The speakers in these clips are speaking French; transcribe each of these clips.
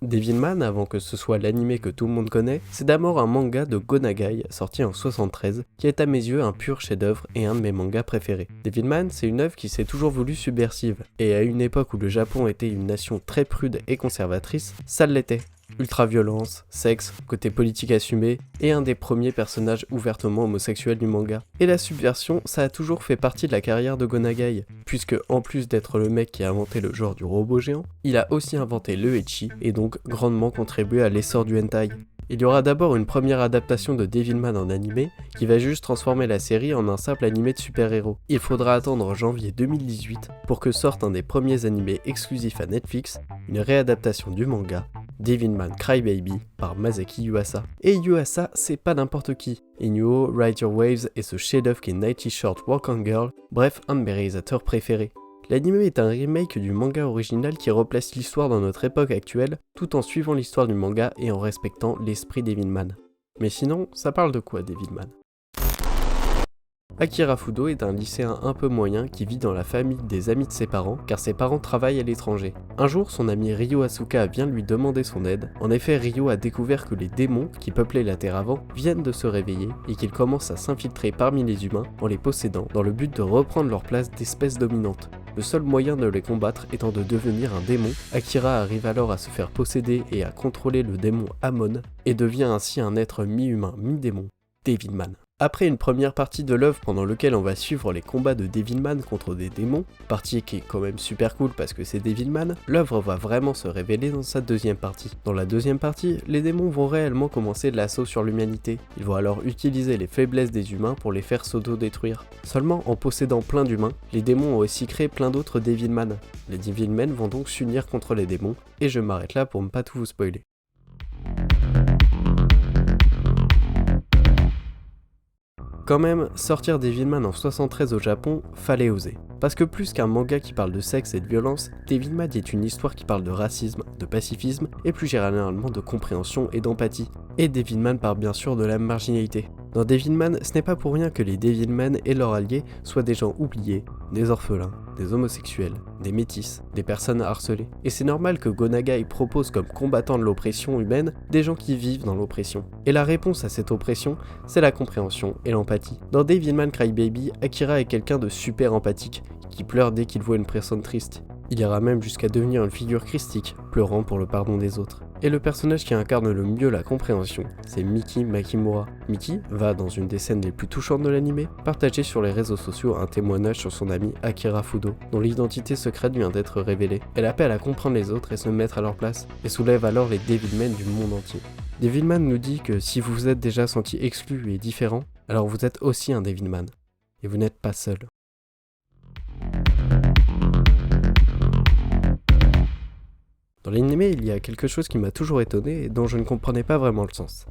Devilman, avant que ce soit l'anime que tout le monde connaît, c'est d'abord un manga de Go Nagai, sorti en 73, qui est à mes yeux un pur chef-d'œuvre et un de mes mangas préférés. Devilman, c'est une œuvre qui s'est toujours voulue subversive, et à une époque où le Japon était une nation très prude et conservatrice, ça l'était. Ultra-violence, sexe, côté politique assumé, et un des premiers personnages ouvertement homosexuels du manga. Et la subversion, ça a toujours fait partie de la carrière de Go Nagai, puisque en plus d'être le mec qui a inventé le genre du robot géant, il a aussi inventé le ecchi, et donc grandement contribué à l'essor du hentai. Il y aura d'abord une première adaptation de Devilman en animé, qui va juste transformer la série en un simple animé de super-héros. Il faudra attendre janvier 2018 pour que sorte un des premiers animés exclusifs à Netflix, une réadaptation du manga, Devilman Crybaby par Masaki Yuasa. Et Yuasa, c'est pas n'importe qui. Inuo, Ride Your Waves et ce chef-d'œuvre qui est Nighty Short Walk on Girl, bref, un de mes réalisateurs préférés. L'anime est un remake du manga original qui replace l'histoire dans notre époque actuelle, tout en suivant l'histoire du manga et en respectant l'esprit Devilman. Mais sinon, ça parle de quoi Devilman ? Akira Fudo est un lycéen un peu moyen qui vit dans la famille des amis de ses parents, car ses parents travaillent à l'étranger. Un jour, son ami Ryo Asuka vient lui demander son aide. En effet, Ryo a découvert que les démons qui peuplaient la Terre avant viennent de se réveiller et qu'ils commencent à s'infiltrer parmi les humains en les possédant dans le but de reprendre leur place d'espèce dominante. Le seul moyen de les combattre étant de devenir un démon, Akira arrive alors à se faire posséder et à contrôler le démon Amon, et devient ainsi un être mi-humain, mi-démon, Devilman. Après une première partie de l'œuvre pendant laquelle on va suivre les combats de Devilman contre des démons, partie qui est quand même super cool parce que c'est Devilman, l'œuvre va vraiment se révéler dans sa deuxième partie. Dans la deuxième partie, les démons vont réellement commencer l'assaut sur l'humanité. Ils vont alors utiliser les faiblesses des humains pour les faire s'auto-détruire. Seulement en possédant plein d'humains, les démons ont aussi créé plein d'autres Devilman. Les Devilmen vont donc s'unir contre les démons, et je m'arrête là pour ne pas tout vous spoiler. Quand même, sortir Devilman en 73 au Japon, fallait oser. Parce que plus qu'un manga qui parle de sexe et de violence, Devilman est une histoire qui parle de racisme, de pacifisme et plus généralement de compréhension et d'empathie. Et Devilman parle bien sûr de la marginalité. Dans Devilman, ce n'est pas pour rien que les Devilmen et leurs alliés soient des gens oubliés, des orphelins, des homosexuels, des métis, des personnes harcelées. Et c'est normal que Go Nagai propose comme combattants de l'oppression humaine des gens qui vivent dans l'oppression. Et la réponse à cette oppression, c'est la compréhension et l'empathie. Dans Devilman Crybaby, Akira est quelqu'un de super empathique, qui pleure dès qu'il voit une personne triste. Il ira même jusqu'à devenir une figure christique, pleurant pour le pardon des autres. Et le personnage qui incarne le mieux la compréhension, c'est Miki Makimura. Miki va, dans une des scènes les plus touchantes de l'anime, partager sur les réseaux sociaux un témoignage sur son ami Akira Fudo, dont l'identité secrète vient d'être révélée. Elle appelle à comprendre les autres et se mettre à leur place, et soulève alors les Devilmen du monde entier. Devilman nous dit que si vous vous êtes déjà senti exclu et différent, alors vous êtes aussi un Devilman, et vous n'êtes pas seul. Dans l'anime, il y a quelque chose qui m'a toujours étonné et dont je ne comprenais pas vraiment le sens.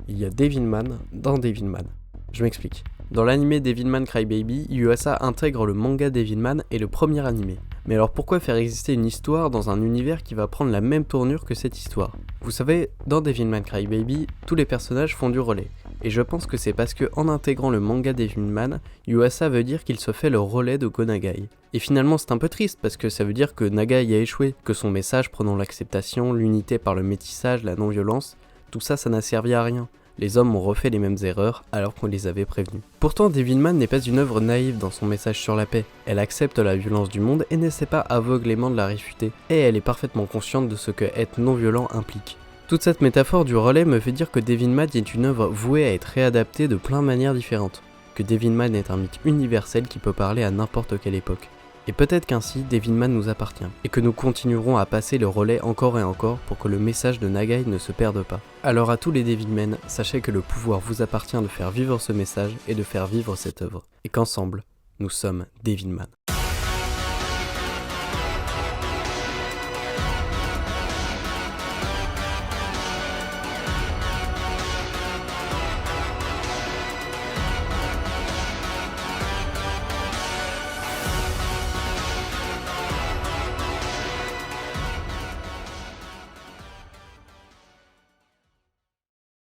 Il y a Devilman dans Devilman. Je m'explique. Dans l'anime Devilman Crybaby, Yuasa intègre le manga Devilman et le premier anime. Mais alors pourquoi faire exister une histoire dans un univers qui va prendre la même tournure que cette histoire ? Vous savez, dans Devilman Crybaby, tous les personnages font du relais. Et je pense que c'est parce que en intégrant le manga Devilman, Yuasa veut dire qu'il se fait le relais de Go Nagai. Et finalement c'est un peu triste parce que ça veut dire que Nagai a échoué, que son message prenant l'acceptation, l'unité par le métissage, la non-violence, tout ça n'a servi à rien. Les hommes ont refait les mêmes erreurs alors qu'on les avait prévenus. Pourtant, Devilman n'est pas une œuvre naïve dans son message sur la paix. Elle accepte la violence du monde et n'essaie pas aveuglément de la réfuter. Et elle est parfaitement consciente de ce que être non-violent implique. Toute cette métaphore du relais me fait dire que Devilman est une œuvre vouée à être réadaptée de plein de manières différentes. Que Devilman est un mythe universel qui peut parler à n'importe quelle époque. Et peut-être qu'ainsi Devilman nous appartient, et que nous continuerons à passer le relais encore et encore pour que le message de Nagai ne se perde pas. Alors à tous les Devilmen, sachez que le pouvoir vous appartient de faire vivre ce message et de faire vivre cette œuvre, et qu'ensemble, nous sommes Devilman.